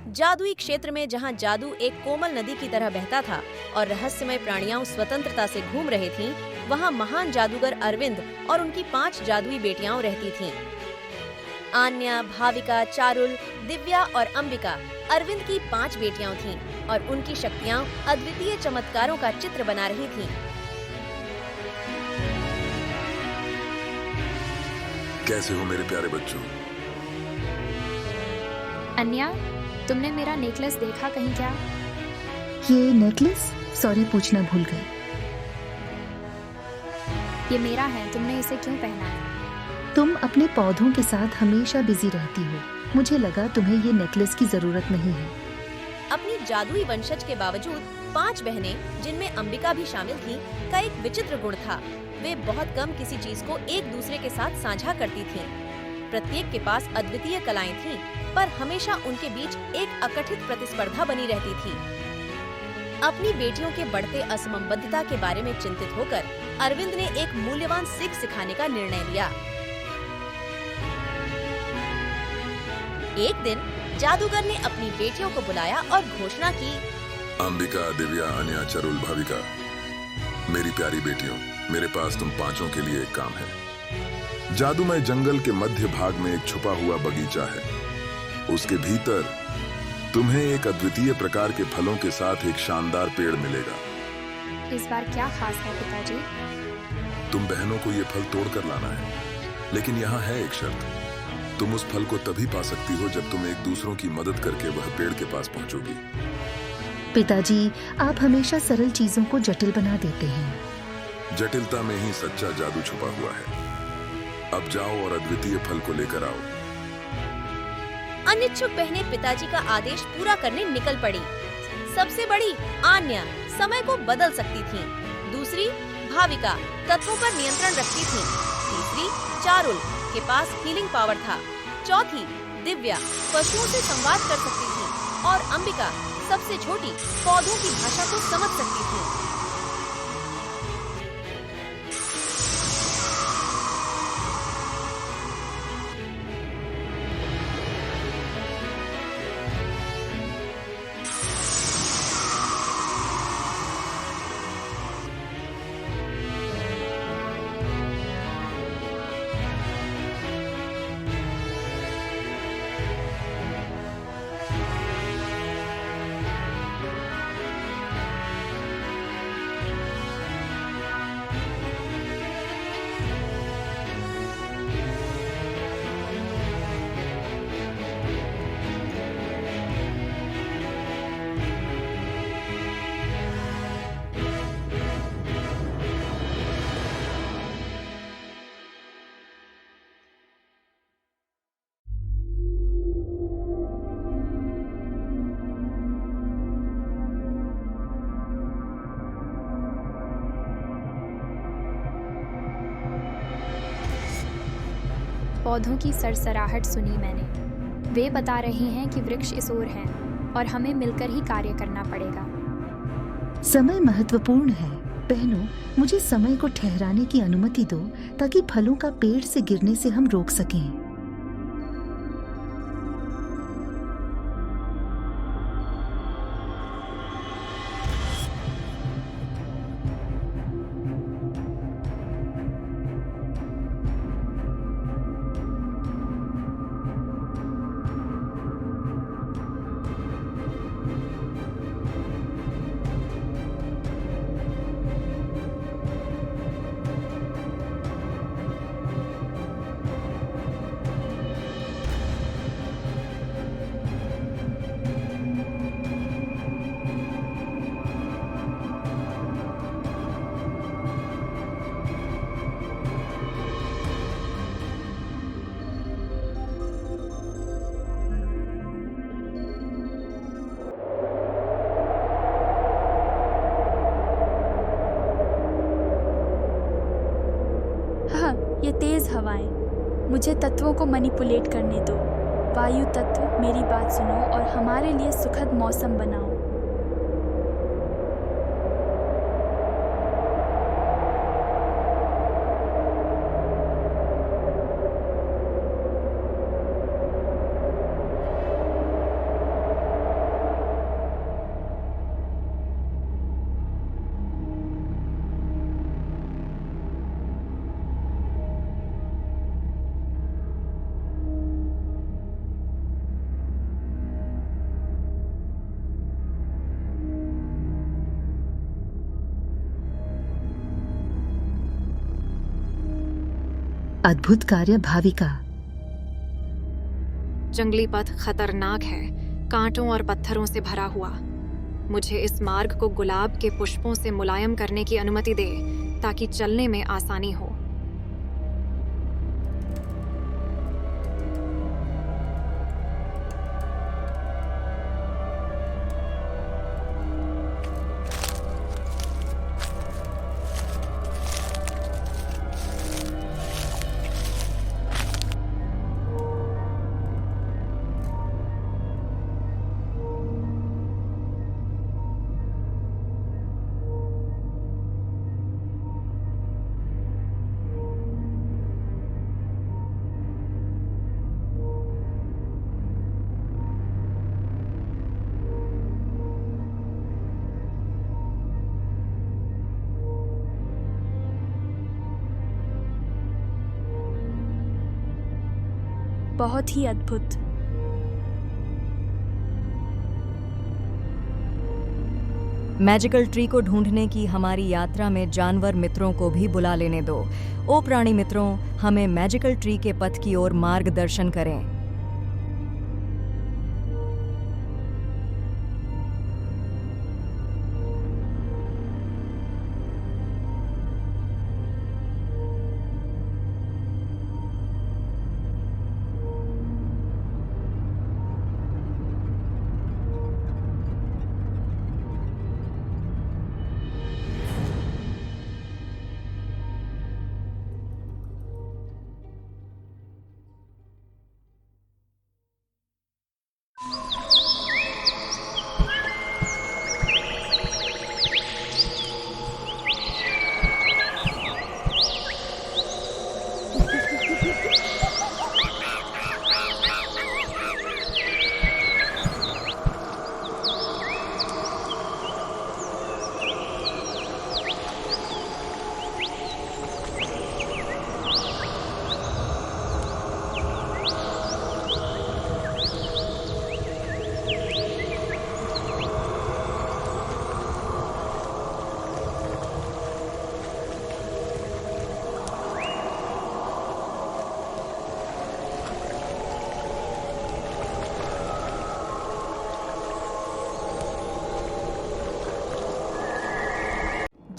जादुई क्षेत्र में जहां जादू एक कोमल नदी की तरह बहता था और रहस्यमय प्राणियां स्वतंत्रता से घूम रहे थीं, वहां महान जादूगर अरविंद और उनकी 5 जादुई बेटियां रहती थीं। आन्या, भाविका, चारुल, दिव्या और अंबिका अरविंद की 5 बेटियां थीं और उनकी शक्तियां अद्वितीय चमत्कारों का चित्र बना रही थीं। कैसे हो मेरे प्यारे बच्चों? अन्या, तुमने मेरा नेकलेस देखा कहीं क्या? ये नेकलेस? सॉरी, पूछना भूल गई। ये मेरा है, तुमने इसे क्यों पहना है? तुम अपने पौधों के साथ हमेशा बिजी रहती हो, मुझे लगा तुम्हें ये नेकलेस की जरूरत नहीं है। अपनी जादुई वंशज के बावजूद 5 बहनें, जिनमें अंबिका भी शामिल थीं, का एक विचित्र गुण था। वे बहुत कम किसी चीज को एक दूसरे के साथ साझा करती थीं। प्रत्येक के पास अद्वितीय कलाएं थीं, पर हमेशा उनके बीच एक अकथित प्रतिस्पर्धा बनी रहती थी। अपनी बेटियों के बढ़ते असमबद्धता के बारे में चिंतित होकर अरविंद ने एक मूल्यवान सीख सिखाने का निर्णय लिया। एक दिन जादूगर ने अपनी बेटियों को बुलाया और घोषणा की, अंबिका, दिव्या, अन्या, चरुल, भाविका, मेरी प्यारी बेटियों, मेरे पास तुम 5 के लिए एक काम है। जादूमय जंगल के मध्य भाग में एक छुपा हुआ बगीचा है। उसके भीतर तुम्हें एक अद्वितीय प्रकार के फलों के साथ एक शानदार पेड़ मिलेगा। इस बार क्या खास है पिताजी? तुम बहनों को ये फल तोड़ कर लाना है, लेकिन यहाँ है एक शर्त। तुम उस फल को तभी पा सकती हो जब तुम एक दूसरों की मदद करके वह पेड़ के पास पहुंचोगी। पिताजी, आप हमेशा सरल चीजों को जटिल बना देते हैं। जटिलता में ही सच्चा जादू छुपा हुआ है। अब जाओ और अद्वितीय फल को लेकर आओ। अनिच्छुक बहनें पिताजी का आदेश पूरा करने निकल पड़ी। सबसे बड़ी आन्या समय को बदल सकती थी। दूसरी भाविका तत्वों पर नियंत्रण रखती थी। तीसरी चारुल के पास हीलिंग पावर था। चौथी दिव्या पशुओं से संवाद कर सकती थी और अंबिका सबसे छोटी पौधों की भाषा को समझ सकती थी। पौधों की सरसराहट सुनी मैंने। वे बता रहे हैं कि वृक्ष इस ओर हैं और हमें मिलकर ही कार्य करना पड़ेगा। समय महत्वपूर्ण है। बहनों, मुझे समय को ठहराने की अनुमति दो ताकि फलों का पेड़ से गिरने से हम रोक सकें। ये तेज हवाएं, मुझे तत्वों को मैनिपुलेट करने दो। वायु तत्व, मेरी बात सुनो और हमारे लिए सुखद मौसम बनाओ। अद्भुत कार्य भाविका। जंगली पथ खतरनाक है, कांटों और पत्थरों से भरा हुआ। मुझे इस मार्ग को गुलाब के पुष्पों से मुलायम करने की अनुमति दे ताकि चलने में आसानी हो। बहुत ही अद्भुत। मैजिकल ट्री को ढूंढने की हमारी यात्रा में जानवर मित्रों को भी बुला लेने दो। ओ प्राणी मित्रों, हमें मैजिकल ट्री के पथ की ओर मार्गदर्शन करें।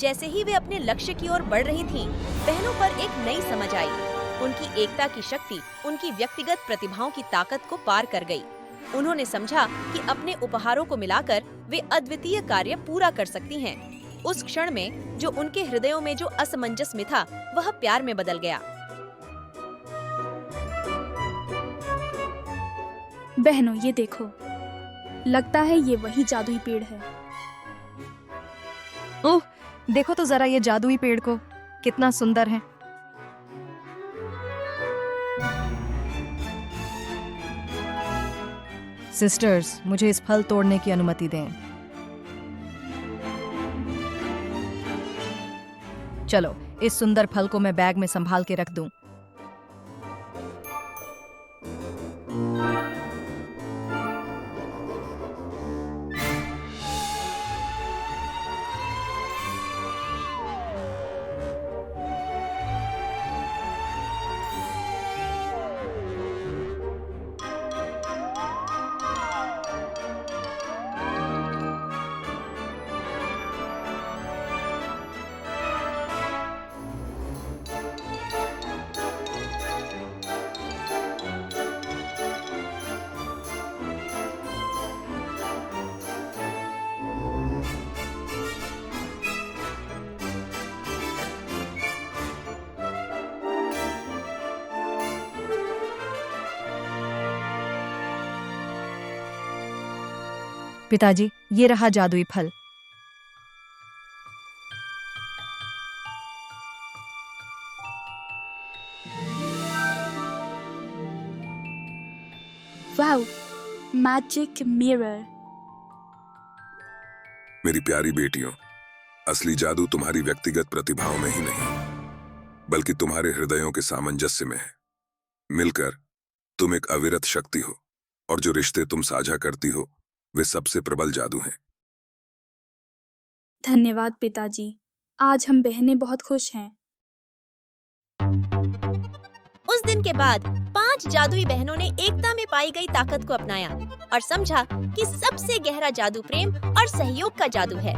जैसे ही वे अपने लक्ष्य की ओर बढ़ रही थीं, बहनों पर एक नई समझ आई। उनकी एकता की शक्ति उनकी व्यक्तिगत प्रतिभाओं की ताकत को पार कर गई। उन्होंने समझा कि अपने उपहारों को मिलाकर वे अद्वितीय कार्य पूरा कर सकती हैं। उस क्षण में जो उनके हृदयों में जो असमंजस में था, वह प्यार में बदल गया। बहनों, ये देखो, लगता है ये वही जादुई पेड़ है। ओह, देखो तो जरा ये जादुई पेड़ को, कितना सुंदर है। सिस्टर्स, मुझे इस फल तोड़ने की अनुमति दें। चलो, इस सुंदर फल को मैं बैग में संभाल के रख दूं। पिताजी, ये रहा जादुई फल। Wow, magic mirror. मेरी प्यारी बेटियों, असली जादू तुम्हारी व्यक्तिगत प्रतिभाओं में ही नहीं, बल्कि तुम्हारे हृदयों के सामंजस्य में है। मिलकर तुम एक अविरत शक्ति हो, और जो रिश्ते तुम साझा करती हो वे सबसे प्रबल जादू हैं। धन्यवाद पिताजी, आज हम बहनें बहुत खुश हैं। उस दिन के बाद 5 जादुई बहनों ने एकता में पाई गई ताकत को अपनाया और समझा कि सबसे गहरा जादू प्रेम और सहयोग का जादू है।